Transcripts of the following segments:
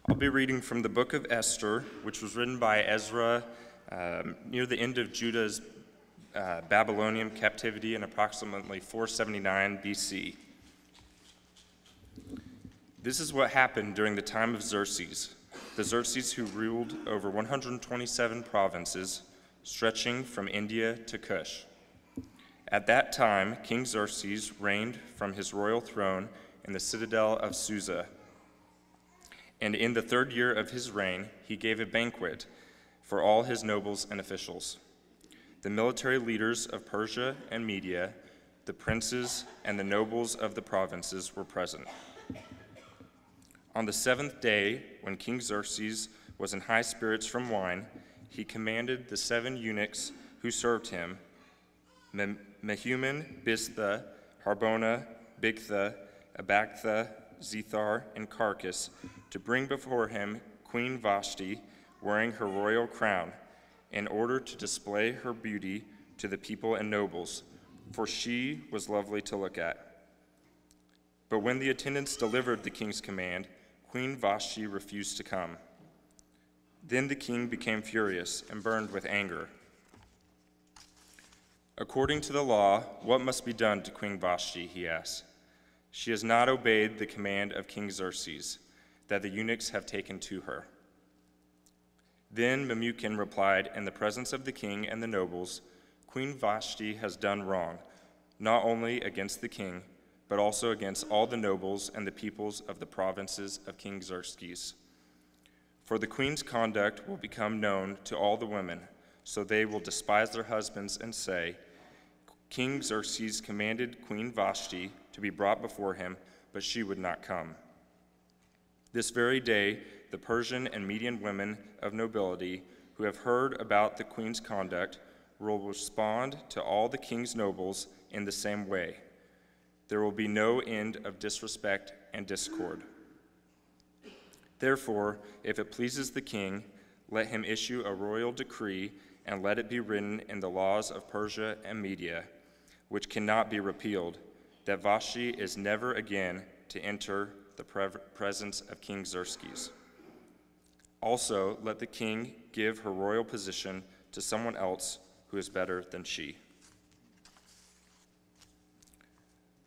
I'll be reading from the book of Esther, which was written by Ezra near the end of Judah's Babylonian captivity in approximately 479 BC. This is what happened during the time of Xerxes, the Xerxes who ruled over 127 provinces, stretching from India to Cush. At that time, King Xerxes reigned from his royal throne in the citadel of Susa. And in the 3rd year of his reign, he gave a banquet for all his nobles and officials. The military leaders of Persia and Media, the princes, and the nobles of the provinces were present. On the 7th day, when King Xerxes was in high spirits from wine, he commanded the 7 eunuchs who served him, Mehuman, Biztha, Harbona, Bigtha, Abagtha, Zethar, and Carcass, to bring before him Queen Vashti, wearing her royal crown, in order to display her beauty to the people and nobles, for she was lovely to look at. But when the attendants delivered the king's command, Queen Vashti refused to come. Then the king became furious and burned with anger. According to the law, what must be done to Queen Vashti, he asked. She has not obeyed the command of King Xerxes, that the eunuchs have taken to her. Then Memucan replied in the presence of the king and the nobles, Queen Vashti has done wrong, not only against the king, but also against all the nobles and the peoples of the provinces of King Xerxes. For the queen's conduct will become known to all the women, so they will despise their husbands and say, King Xerxes commanded Queen Vashti to be brought before him, but she would not come. This very day, the Persian and Median women of nobility who have heard about the queen's conduct will respond to all the king's nobles in the same way. There will be no end of disrespect and discord. Therefore, if it pleases the king, let him issue a royal decree and let it be written in the laws of Persia and Media, which cannot be repealed, that Vashti is never again to enter the presence of King Xerxes. Also, let the king give her royal position to someone else who is better than she.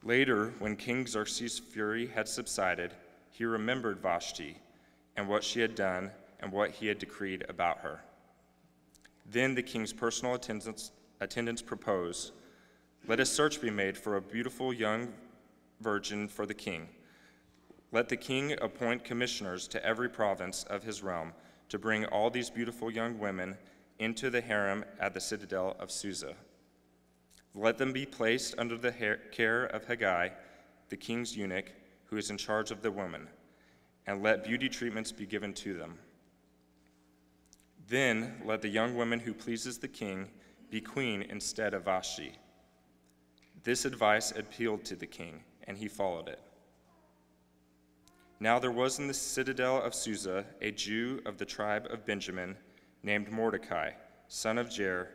Later, when King Xerxes' fury had subsided, he remembered Vashti and what she had done and what he had decreed about her. Then the king's personal attendants proposed, let a search be made for a beautiful young virgin for the king. Let the king appoint commissioners to every province of his realm to bring all these beautiful young women into the harem at the citadel of Susa. Let them be placed under the care of Haggai, the king's eunuch, who is in charge of the women, and let beauty treatments be given to them. Then let the young woman who pleases the king be queen instead of Vashti. This advice appealed to the king, and he followed it. Now there was in the citadel of Susa a Jew of the tribe of Benjamin named Mordecai, son of Jair,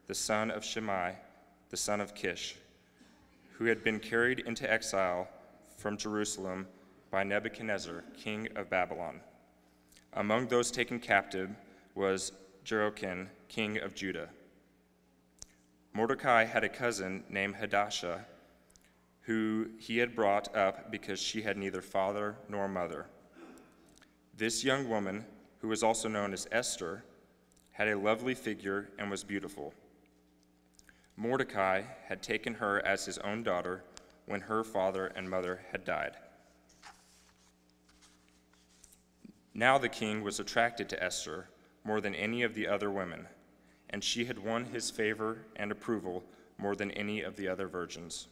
the son of Shimei, the son of Kish, who had been carried into exile from Jerusalem by Nebuchadnezzar, king of Babylon. Among those taken captive was Jehoiakim, king of Judah. Mordecai had a cousin named Hadassah, who he had brought up because she had neither father nor mother. This young woman, who was also known as Esther, had a lovely figure and was beautiful. Mordecai had taken her as his own daughter when her father and mother had died. Now the king was attracted to Esther more than any of the other women, and she had won his favor and approval more than any of the other virgins.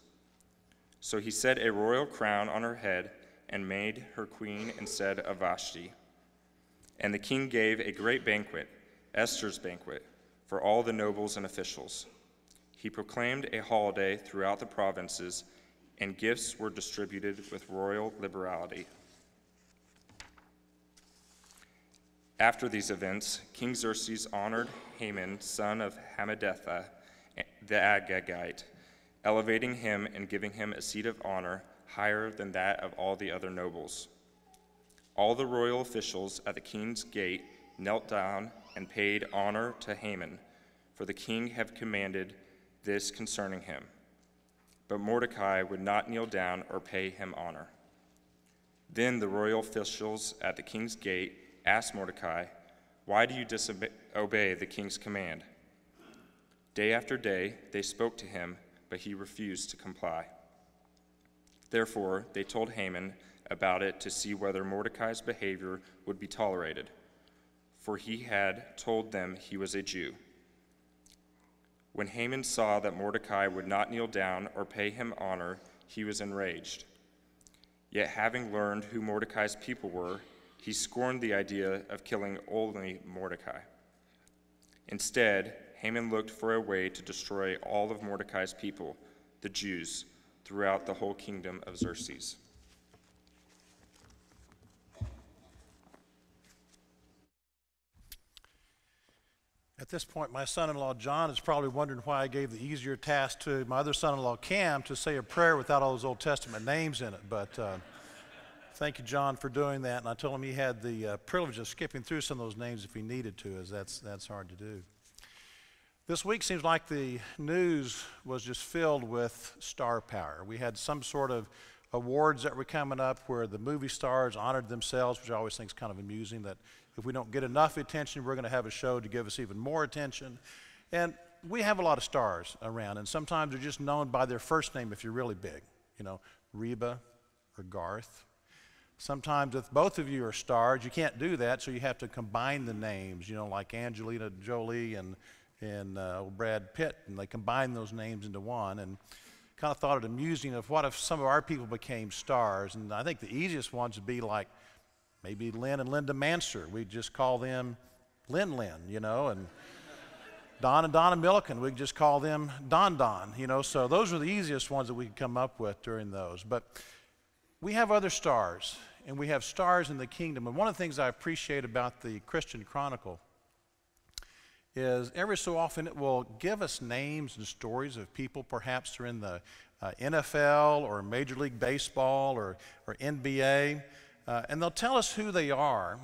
So he set a royal crown on her head and made her queen instead of Vashti. And the king gave a great banquet, Esther's banquet, for all the nobles and officials. He proclaimed a holiday throughout the provinces, and gifts were distributed with royal liberality. After these events, King Xerxes honored Haman, son of Hammedatha, the Agagite, elevating him and giving him a seat of honor higher than that of all the other nobles. All the royal officials at the king's gate knelt down and paid honor to Haman, for the king had commanded this concerning him. But Mordecai would not kneel down or pay him honor. Then the royal officials at the king's gate asked Mordecai, "Why do you disobey the king's command?" Day after day they spoke to him, but he refused to comply. Therefore they told Haman about it to see whether Mordecai's behavior would be tolerated, for he had told them he was a Jew. When Haman saw that Mordecai would not kneel down or pay him honor, he was enraged. Yet having learned who Mordecai's people were, he scorned the idea of killing only Mordecai. Instead, Haman looked for a way to destroy all of Mordecai's people, the Jews, throughout the whole kingdom of Xerxes. At this point, my son-in-law John is probably wondering why I gave the easier task to my other son-in-law Cam to say a prayer without all those Old Testament names in it. But thank you, John, for doing that. And I told him he had the privilege of skipping through some of those names if he needed to, as that's hard to do. This week seems like the news was just filled with star power. We had some sort of awards that were coming up where the movie stars honored themselves, which I always think is kind of amusing, that if we don't get enough attention, we're going to have a show to give us even more attention. And we have a lot of stars around, and sometimes they're just known by their first name if you're really big, you know, Reba or Garth. Sometimes if both of you are stars, you can't do that, so you have to combine the names, you know, like Angelina Jolie and Brad Pitt, and they combine those names into one. And kind of thought it amusing of what if some of our people became stars. And I think the easiest ones would be like maybe Lynn and Linda Manser. We'd just call them Lynn, you know, and Don and Donna Milliken, we'd just call them Don, you know. So those are the easiest ones that we could come up with during those. But we have other stars, and we have stars in the kingdom. And one of the things I appreciate about the Christian Chronicle is every so often it will give us names and stories of people perhaps they're in the NFL or Major League Baseball or NBA, and they'll tell us who they are,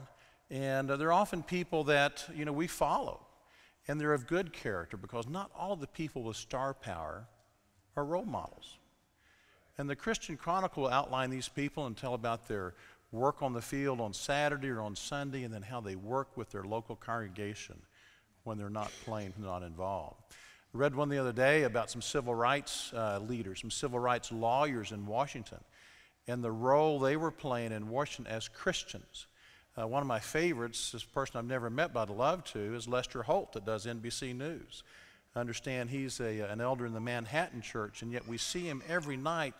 and they're often people that, you know, we follow, and they're of good character, because not all of the people with star power are role models. And the Christian Chronicle will outline these people and tell about their work on the field on Saturday or on Sunday, and then how they work with their local congregation when they're not playing, not involved. I read one the other day about some civil rights leaders, some civil rights lawyers in Washington, and the role they were playing in Washington as Christians. One of my favorites, this person I've never met but I'd love to, is Lester Holt that does NBC News. I understand he's an elder in the Manhattan Church, and yet we see him every night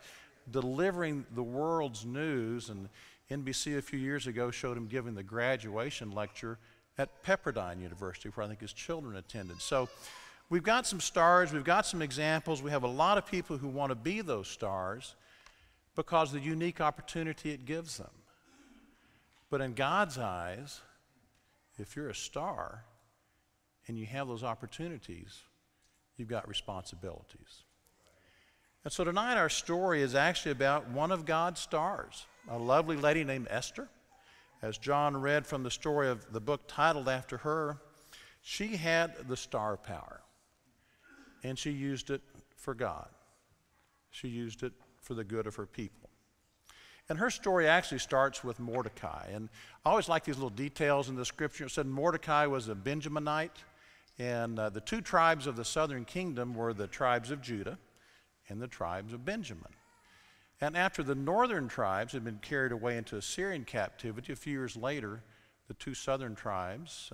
delivering the world's news. And NBC a few years ago showed him giving the graduation lecture at Pepperdine University, where I think his children attended. So we've got some stars, we've got some examples, we have a lot of people who want to be those stars because of the unique opportunity it gives them. But in God's eyes, if you're a star and you have those opportunities, you've got responsibilities. And so tonight our story is actually about one of God's stars, a lovely lady named Esther. As John read from the story of the book titled after her, she had the star power, and she used it for God. She used it for the good of her people. And her story actually starts with Mordecai. And I always like these little details in the scripture. It said Mordecai was a Benjaminite, and the two tribes of the southern kingdom were the tribes of Judah and the tribes of Benjamin. And after the northern tribes had been carried away into Assyrian captivity, a few years later, the two southern tribes,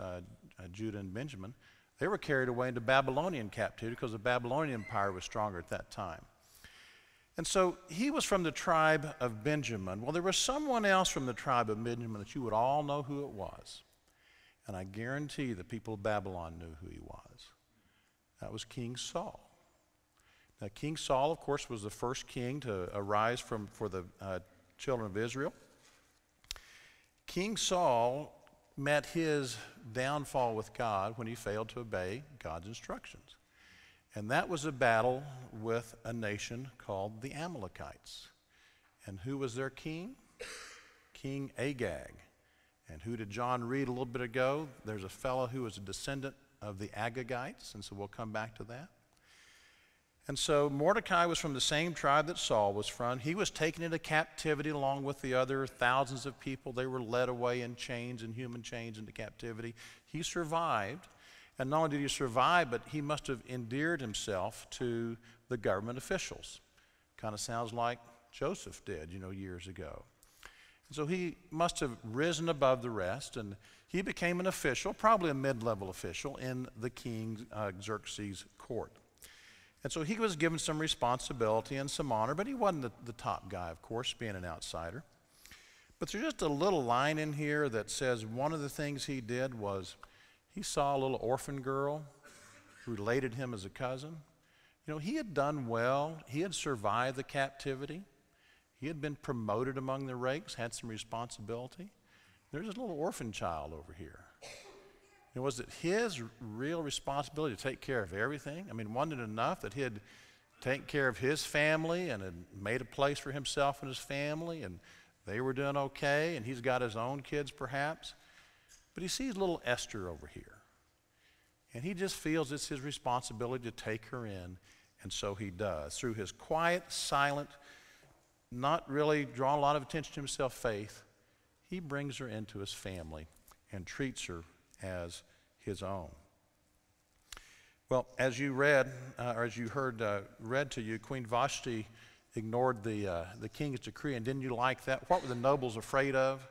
Judah and Benjamin, they were carried away into Babylonian captivity because the Babylonian empire was stronger at that time. And so he was from the tribe of Benjamin. Well, there was someone else from the tribe of Benjamin that you would all know who it was. And I guarantee the people of Babylon knew who he was. That was King Saul. Now, King Saul, of course, was the first king to arise for the children of Israel. King Saul met his downfall with God when he failed to obey God's instructions. And that was a battle with a nation called the Amalekites. And who was their king? King Agag. And who did John read a little bit ago? There's a fellow who was a descendant of the Agagites, and so we'll come back to that. And so Mordecai was from the same tribe that Saul was from. He was taken into captivity along with the other thousands of people. They were led away in chains, in human chains, into captivity. He survived. And not only did he survive, but he must have endeared himself to the government officials. Kind of sounds like Joseph did, years ago. And so he must have risen above the rest, and he became an official, probably a mid-level official, in the king Xerxes' court. And so he was given some responsibility and some honor, but he wasn't the top guy, of course, being an outsider. But there's just a little line in here that says one of the things he did was he saw a little orphan girl who related him as a cousin. He had done well. He had survived the captivity. He had been promoted among the ranks, had some responsibility. There's a little orphan child over here. Was it his real responsibility to take care of everything? Wasn't it enough that he had taken care of his family and had made a place for himself and his family, and they were doing okay, and he's got his own kids perhaps? But he sees little Esther over here, and he just feels it's his responsibility to take her in, and so he does. Through his quiet, silent, not really drawing a lot of attention to himself faith, he brings her into his family and treats her as his own. Well, as you read, or as you heard read to you, Queen Vashti ignored the king's decree, and didn't you like that? What were the nobles afraid of?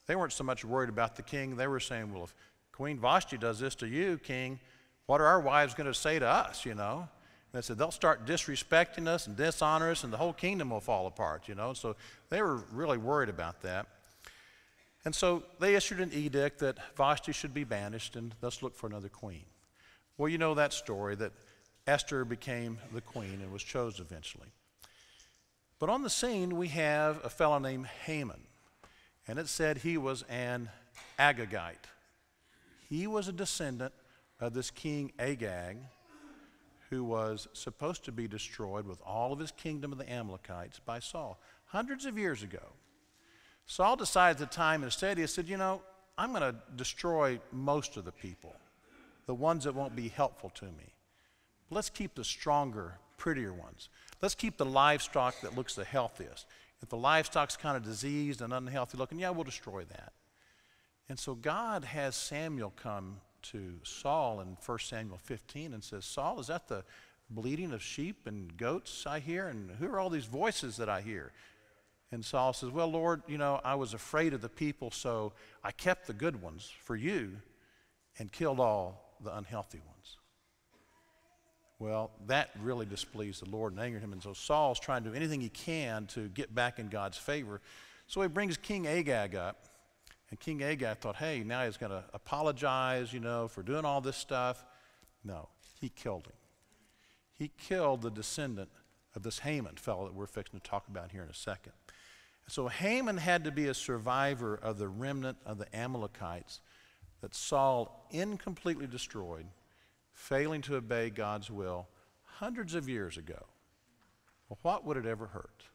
They weren't so much worried about the king. They were saying, well, if Queen Vashti does this to you, king, what are our wives going to say to us, And they said, they'll start disrespecting us and dishonor us, and the whole kingdom will fall apart, So they were really worried about that. And so they issued an edict that Vashti should be banished and thus look for another queen. Well, you know that story, that Esther became the queen and was chosen eventually. But on the scene, we have a fellow named Haman. And it said he was an Agagite. He was a descendant of this king Agag, who was supposed to be destroyed with all of his kingdom of the Amalekites by Saul hundreds of years ago. Saul decided at the time, instead, he said, I'm going to destroy most of the people, the ones that won't be helpful to me. Let's keep the stronger, prettier ones. Let's keep the livestock that looks the healthiest. If the livestock's kind of diseased and unhealthy looking, we'll destroy that. And so God has Samuel come to Saul in 1 Samuel 15 and says, Saul, is that the bleating of sheep and goats I hear? And who are all these voices that I hear? And Saul says, well, Lord, I was afraid of the people, so I kept the good ones for you and killed all the unhealthy ones. Well, that really displeased the Lord and angered him. And so Saul's trying to do anything he can to get back in God's favor. So he brings King Agag up. And King Agag thought, hey, now he's going to apologize, for doing all this stuff. No, he killed him. He killed the descendant of this Haman fellow that we're fixing to talk about here in a second. So Haman had to be a survivor of the remnant of the Amalekites that Saul incompletely destroyed, failing to obey God's will hundreds of years ago. Well, what would it ever hurt?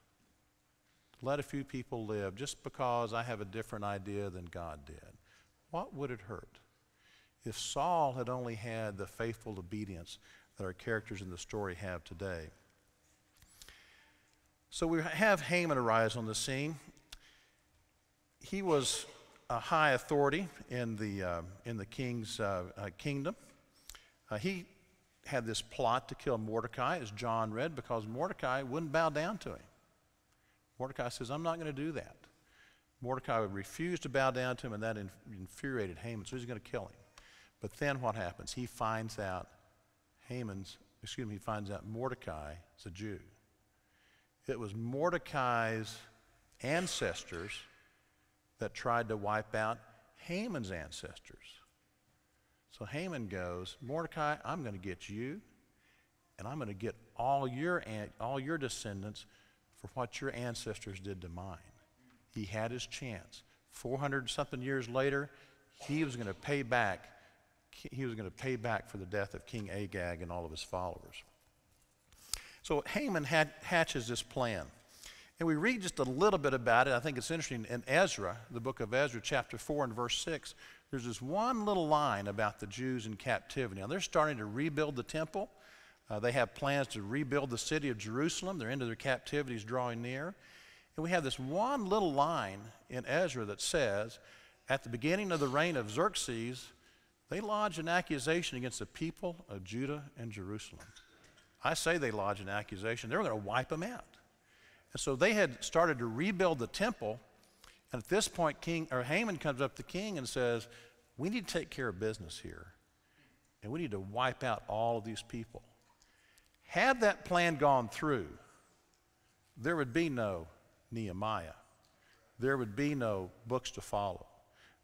To let a few people live just because I have a different idea than God did. What would it hurt? If Saul had only had the faithful obedience that our characters in the story have today. So we have Haman arise on the scene. He was a high authority in the king's kingdom. He had this plot to kill Mordecai, as John read, because Mordecai wouldn't bow down to him. Mordecai says, I'm not going to do that. Mordecai would refuse to bow down to him, and that infuriated Haman, so he's going to kill him. But then what happens? He finds out Mordecai is a Jew. It was Mordecai's ancestors that tried to wipe out Haman's ancestors. So Haman goes, Mordecai, I'm going to get you, and I'm going to get all your descendants for what your ancestors did to mine. He had his chance. 400-something years later, he was going to pay back. He was going to pay back for the death of King Agag and all of his followers. So Haman hatches this plan. And we read just a little bit about it. I think it's interesting. In Ezra, the book of Ezra, chapter 4 and verse 6, there's this one little line about the Jews in captivity. Now, they're starting to rebuild the temple. They have plans to rebuild the city of Jerusalem. Their end of their captivity is drawing near. And we have this one little line in Ezra that says, at the beginning of the reign of Xerxes, they lodged an accusation against the people of Judah and Jerusalem. I say they lodged an accusation. They were going to wipe them out. And so they had started to rebuild the temple. And at this point, Haman comes up to the king and says, we need to take care of business here. And we need to wipe out all of these people. Had that plan gone through, there would be no Nehemiah. There would be no books to follow.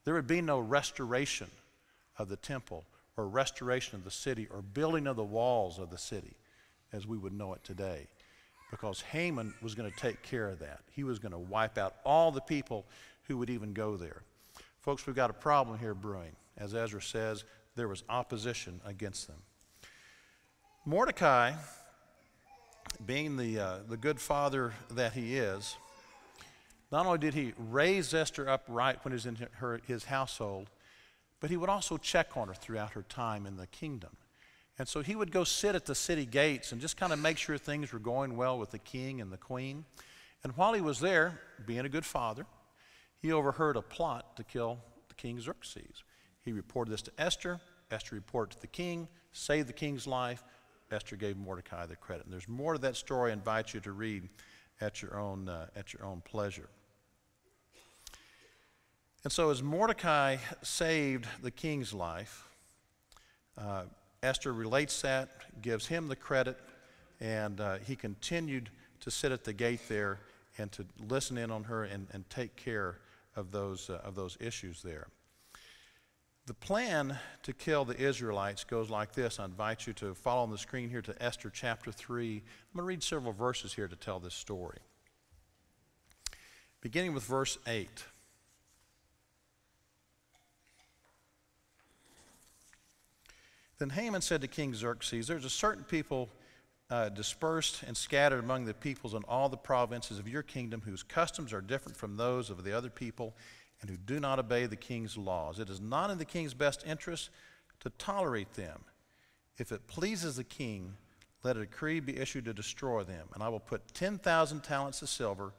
There would be no restoration of the temple or restoration of the city or building of the walls of the city as we would know it today, because Haman was going to take care of that. He was going to wipe out all the people who would even go there. Folks, we've got a problem here brewing. As Ezra says, there was opposition against them. Mordecai, being the good father that he is, not only did he raise Esther up right when he was in his household, but he would also check on her throughout her time in the kingdom. And so he would go sit at the city gates and just kind of make sure things were going well with the king and the queen. And while he was there, being a good father, he overheard a plot to kill the king Xerxes. He reported this to Esther. Esther reported to the king, saved the king's life. Esther gave Mordecai the credit. And there's more to that story I invite you to read at your own pleasure. And so as Mordecai saved the king's life, Esther relates that, gives him the credit, and he continued to sit at the gate there and to listen in on her and take care of those issues there. The plan to kill the Israelites goes like this. I invite you to follow on the screen here to Esther chapter 3. I'm going to read several verses here to tell this story. Beginning with verse 8. Then Haman said to King Xerxes, there's a certain people dispersed and scattered among the peoples in all the provinces of your kingdom whose customs are different from those of the other people and who do not obey the king's laws. It is not in the king's best interest to tolerate them. If it pleases the king, let a decree be issued to destroy them, and I will put 10,000 talents of silver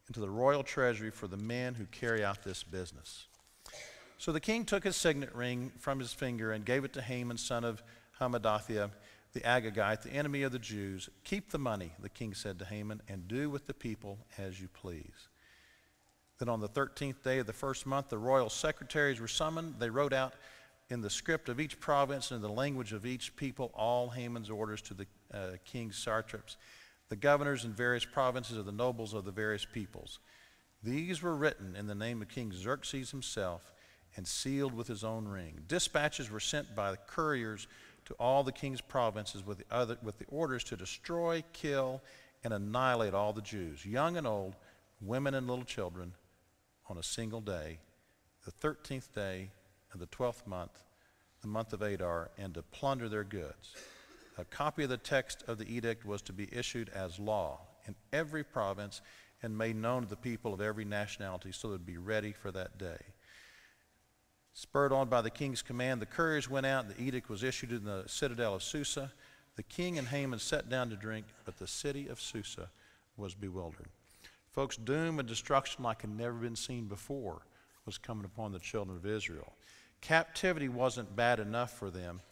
into the royal treasury for the men who carry out this business. So the king took his signet ring from his finger and gave it to Haman, son of Hammedatha, the Agagite, the enemy of the Jews. Keep the money, the king said to Haman, and do with the people as you please. Then on the 13th day of the first month, the royal secretaries were summoned. They wrote out in the script of each province and in the language of each people all Haman's orders to the king's satraps, the governors in various provinces of the nobles of the various peoples. These were written in the name of King Xerxes himself and sealed with his own ring. Dispatches were sent by the couriers to all the king's provinces with the orders to destroy, kill, and annihilate all the Jews, young and old, women and little children, on a single day, the 13th day of the 12th month, the month of Adar, and to plunder their goods. A copy of the text of the edict was to be issued as law in every province and made known to the people of every nationality so they'd be ready for that day. Spurred on by the king's command, the couriers went out, and the edict was issued in the citadel of Susa. The king and Haman sat down to drink, but the city of Susa was bewildered. Folks, doom and destruction like had never been seen before was coming upon the children of Israel. Captivity wasn't bad enough for them,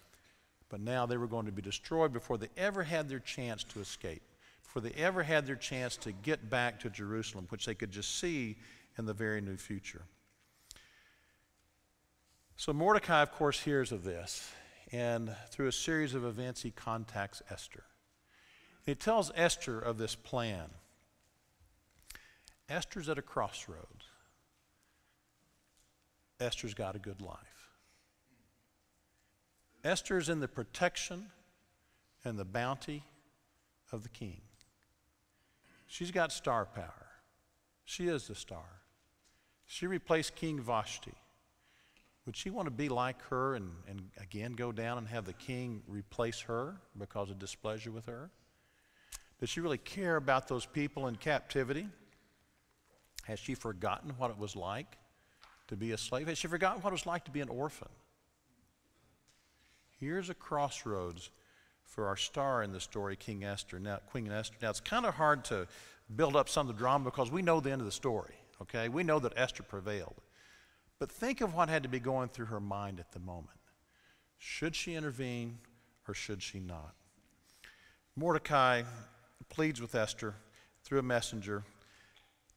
but now they were going to be destroyed before they ever had their chance to escape, before they ever had their chance to get back to Jerusalem, which they could just see in the very new future. So Mordecai, of course, hears of this, and through a series of events, he contacts Esther. He tells Esther of this plan. Esther's at a crossroads. Esther's got a good life. Esther's in the protection and the bounty of the king. She's got star power. She is the star. She replaced King Vashti. Would she want to be like her and again go down and have the king replace her because of displeasure with her? Does she really care about those people in captivity? Has she forgotten what it was like to be a slave? Has she forgotten what it was like to be an orphan? Here's a crossroads for our star in the story, Queen Esther. Now, it's kind of hard to build up some of the drama because we know the end of the story, okay? We know that Esther prevailed. But think of what had to be going through her mind at the moment. Should she intervene or should she not? Mordecai pleads with Esther through a messenger.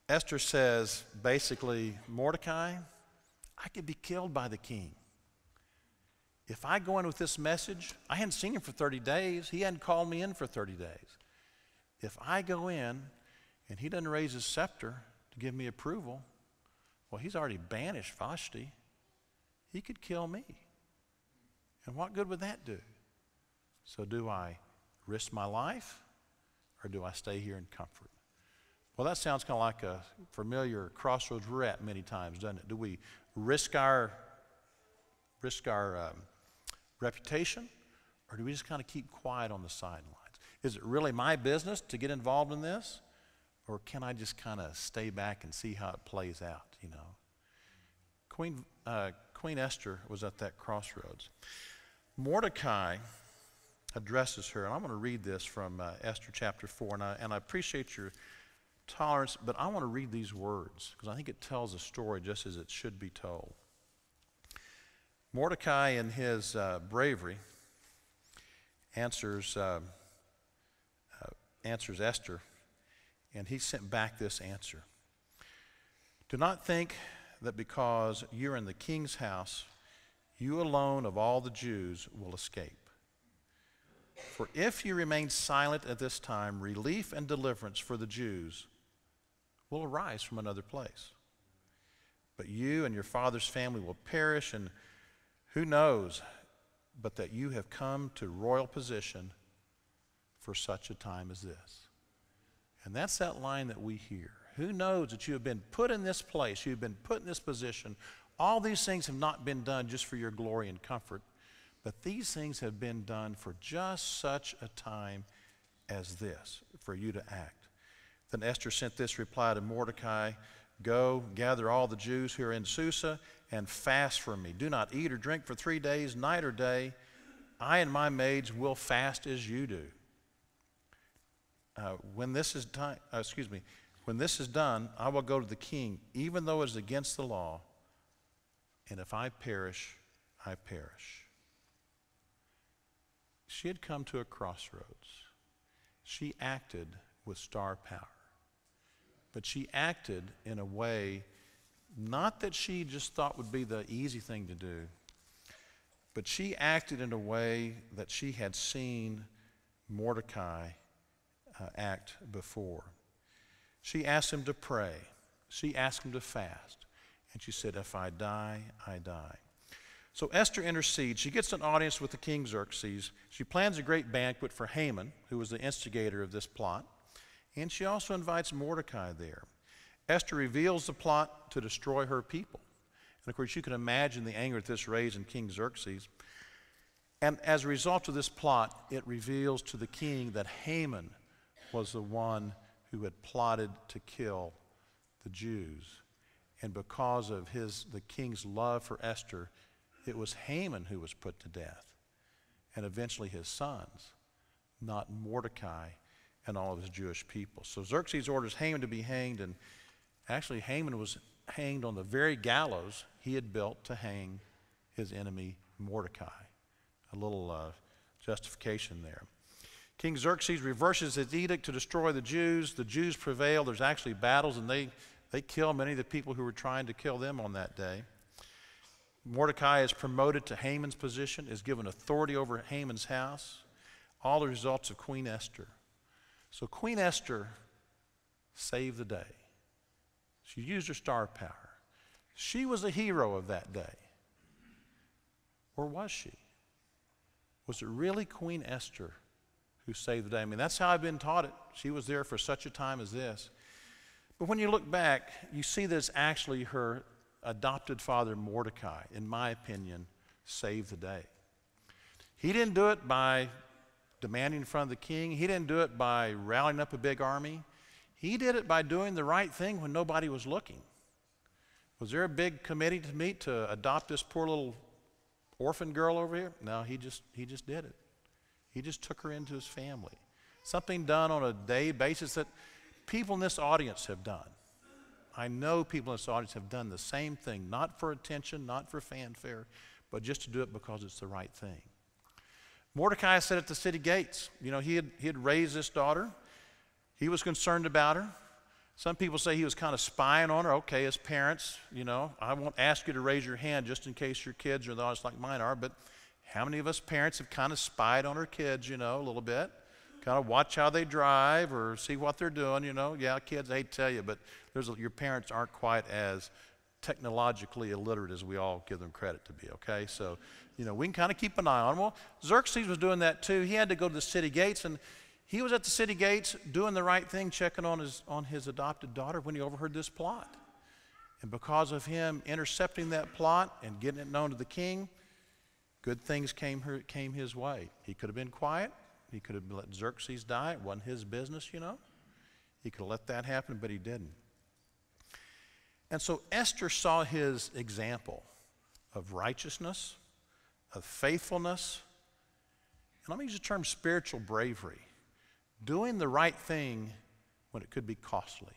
Esther says, basically, Mordecai, I could be killed by the king. If I go in with this message, I hadn't seen him for 30 days. He hadn't called me in for 30 days. If I go in and he doesn't raise his scepter to give me approval, well, he's already banished Vashti. He could kill me. And what good would that do? So do I risk my life or do I stay here in comfort? Well, that sounds kind of like a familiar crossroads we're at many times, doesn't it? Do we risk our reputation, or do we just kind of keep quiet on the sidelines? Is it really my business to get involved in this, or can I just kind of stay back and see how it plays out, you know? Queen Esther was at that crossroads. Mordecai addresses her, and I'm going to read this from Esther chapter 4, and I appreciate your tolerance, but I want to read these words because I think it tells a story just as it should be told. Mordecai, in his bravery, answers Esther, and he sent back this answer. Do not think that because you're in the king's house, you alone of all the Jews will escape. For if you remain silent at this time, relief and deliverance for the Jews will arise from another place. But you and your father's family will perish, and who knows but that you have come to royal position for such a time as this. And that's that line that we hear. Who knows that you have been put in this place, you've been put in this position. All these things have not been done just for your glory and comfort, but these things have been done for just such a time as this, for you to act. Then Esther sent this reply to Mordecai, go, gather all the Jews who are in Susa and fast for me. Do not eat or drink for 3 days, night or day. I and my maids will fast as you do. When this is done, I will go to the king, even though it is against the law. And if I perish, I perish. She had come to a crossroads. She acted with star power. But she acted in a way, not that she just thought would be the easy thing to do, but she acted in a way that she had seen Mordecai act before. She asked him to pray. She asked him to fast. And she said, if I die, I die. So Esther intercedes. She gets an audience with the king Xerxes. She plans a great banquet for Haman, who was the instigator of this plot. And she also invites Mordecai there. Esther reveals the plot to destroy her people. And of course, you can imagine the anger that this raised in King Xerxes. And as a result of this plot, it reveals to the king that Haman was the one who had plotted to kill the Jews. And because of the king's love for Esther, it was Haman who was put to death, and eventually his sons, not Mordecai and all of his Jewish people. So Xerxes orders Haman to be hanged, and actually Haman was hanged on the very gallows he had built to hang his enemy Mordecai. A little justification there. King Xerxes reverses his edict to destroy the Jews. The Jews prevail. There's actually battles, and they kill many of the people who were trying to kill them on that day. Mordecai is promoted to Haman's position, is given authority over Haman's house. All the results of Queen Esther. So Queen Esther saved the day. She used her star power. She was a hero of that day. Or was she? Was it really Queen Esther who saved the day? I mean, that's how I've been taught it. She was there for such a time as this. But when you look back, you see that it's actually her adopted father, Mordecai, in my opinion, saved the day. He didn't do it by demanding in front of the king. He didn't do it by rallying up a big army. He did it by doing the right thing when nobody was looking. Was there a big committee to meet to adopt this poor little orphan girl over here? No, he just did it. He just took her into his family. Something done on a day basis that people in this audience have done. I know people in this audience have done the same thing, not for attention, not for fanfare, but just to do it because it's the right thing. Mordecai said at the city gates, you know, he had raised this daughter. He was concerned about her. Some people say he was kind of spying on her. Okay, as parents, you know, I won't ask you to raise your hand just in case your kids are the honest like mine are, but how many of us parents have kind of spied on our kids, you know, a little bit? Kind of watch how they drive or see what they're doing, you know. Yeah, kids, I hate to tell you, but your parents aren't quite as technologically illiterate as we all give them credit to be, okay? So, you know, we can kind of keep an eye on them. Well, Xerxes was doing that too. He had to go to the city gates, and he was at the city gates doing the right thing, checking on his adopted daughter when he overheard this plot. And because of him intercepting that plot and getting it known to the king, good things came his way. He could have been quiet. He could have let Xerxes die. It wasn't his business, you know. He could have let that happen, but he didn't. And so Esther saw his example of righteousness, of faithfulness, and let me use the term spiritual bravery. Doing the right thing when it could be costly.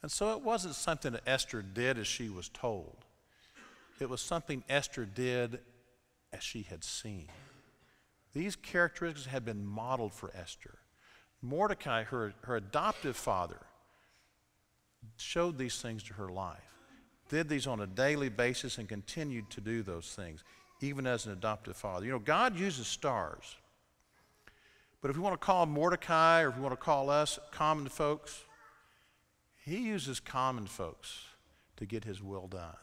And so it wasn't something that Esther did as she was told. It was something Esther did as she had seen. These characteristics had been modeled for Esther. Mordecai, her adoptive father, showed these things to her life, did these on a daily basis and continued to do those things, even as an adoptive father. You know, God uses stars. But if we want to call Mordecai or if we want to call us common folks, he uses common folks to get his will done.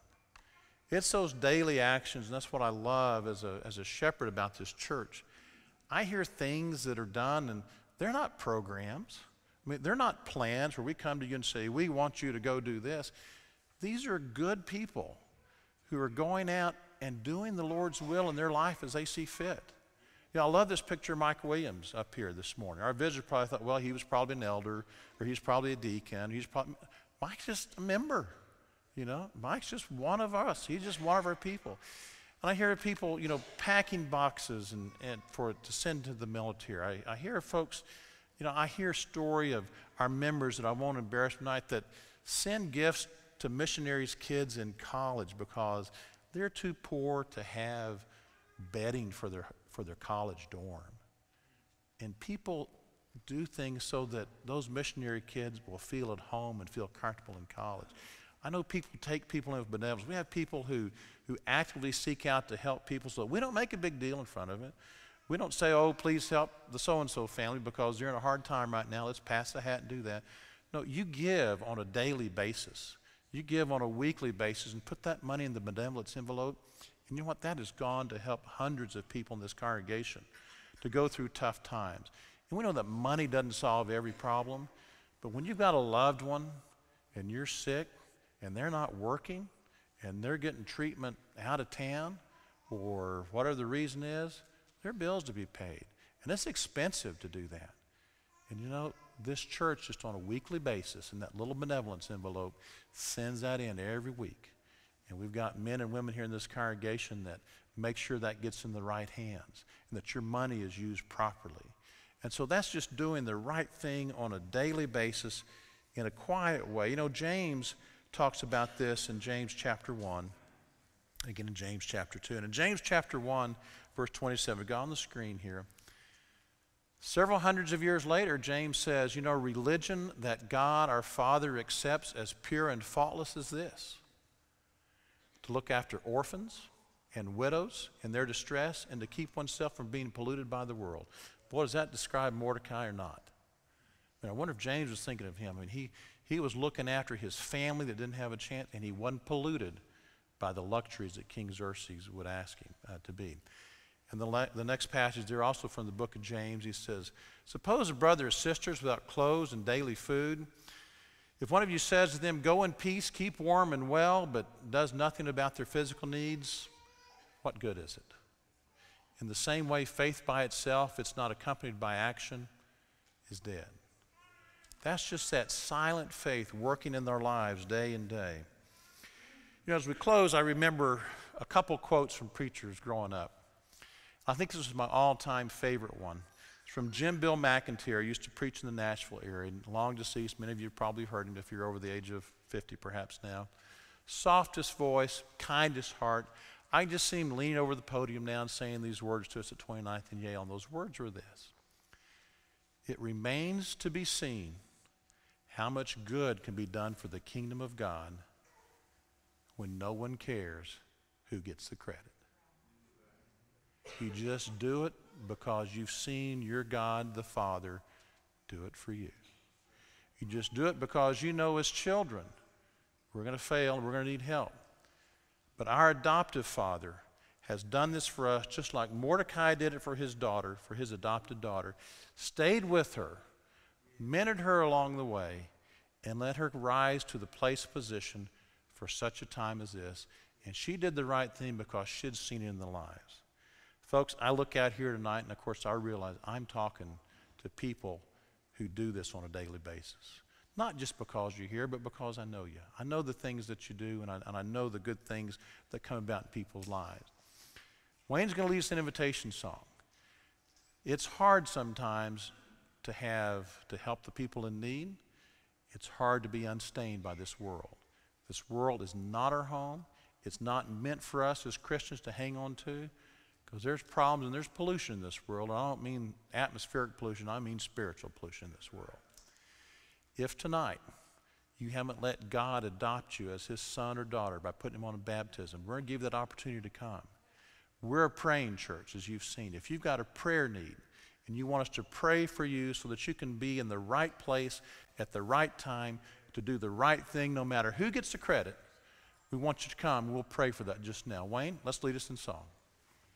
It's those daily actions, and that's what I love as a shepherd about this church. I hear things that are done, and they're not programs. I mean, they're not plans where we come to you and say, we want you to go do this. These are good people who are going out and doing the Lord's will in their life as they see fit. You know, I love this picture of Mike Williams up here this morning. Our visitor probably thought, well, he was probably an elder, or he's probably a deacon. Mike's just a member, you know. Mike's just one of us. He's just one of our people. And I hear people, you know, packing boxes to send to the military. I hear folks, you know, I hear a story of our members that I won't embarrass tonight that send gifts to missionaries' kids in college because they're too poor to have bedding for their college dorm. And people do things so that those missionary kids will feel at home and feel comfortable in college. I know people take people in with benevolence. We have people who actively seek out to help people, so we don't make a big deal in front of it. We don't say, oh, please help the so-and-so family because they're in a hard time right now. Let's pass the hat and do that. No, you give on a daily basis. You give on a weekly basis and put that money in the benevolence envelope. And you know what? That has gone to help hundreds of people in this congregation to go through tough times. And we know that money doesn't solve every problem, but when you've got a loved one and you're sick and they're not working and they're getting treatment out of town or whatever the reason is, there are bills to be paid. And it's expensive to do that. And you know, this church just on a weekly basis in that little benevolence envelope sends that in every week. And we've got men and women here in this congregation that make sure that gets in the right hands and that your money is used properly. And so that's just doing the right thing on a daily basis in a quiet way. You know, James talks about this in James chapter 1, again in James chapter 2. And in James chapter 1, verse 27, we've got on the screen here. Several hundreds of years later, James says, you know, religion that God our Father accepts as pure and faultless is this: to look after orphans and widows in their distress and to keep oneself from being polluted by the world. Boy, does that describe Mordecai or not? I wonder if James was thinking of him. I mean, he was looking after his family that didn't have a chance, and he wasn't polluted by the luxuries that King Xerxes would ask him to be. And the next passage there, also from the book of James, he says, suppose a brother or sisters without clothes and daily food. If one of you says to them, go in peace, keep warm and well, but does nothing about their physical needs, what good is it? In the same way, faith by itself, if it's not accompanied by action, is dead. That's just that silent faith working in their lives day and day. You know, as we close, I remember a couple quotes from preachers growing up. I think this is my all-time favorite one. It's from Jim Bill McIntyre. He used to preach in the Nashville area, long deceased. Many of you have probably heard him if you're over the age of 50 perhaps now. Softest voice, kindest heart. I can just see him leaning over the podium now and saying these words to us at 29th and Yale, and those words are this: "It remains to be seen how much good can be done for the kingdom of God when no one cares who gets the credit." You just do it because you've seen your God the Father do it for you. You just do it because you know as children we're going to fail and we're going to need help. But our adoptive Father has done this for us just like Mordecai did it for his daughter, for his adopted daughter, stayed with her, mentored her along the way, and let her rise to the place of position for such a time as this. And she did the right thing because she'd seen it in the lives. Folks, I look out here tonight, and of course I realize I'm talking to people who do this on a daily basis. Not just because you're here, but because I know you. I know the things that you do, and I know the good things that come about in people's lives. Wayne's going to lead us an invitation song. It's hard sometimes to help the people in need. It's hard to be unstained by this world. This world is not our home. It's not meant for us as Christians to hang on to, because there's problems and there's pollution in this world. I don't mean atmospheric pollution, I mean spiritual pollution in this world. If tonight you haven't let God adopt you as his son or daughter by putting him on a baptism, we're going to give you that opportunity to come. We're a praying church, as you've seen. If you've got a prayer need and you want us to pray for you so that you can be in the right place at the right time to do the right thing no matter who gets the credit, we want you to come. We'll pray for that just now. Wayne, let's lead us in song.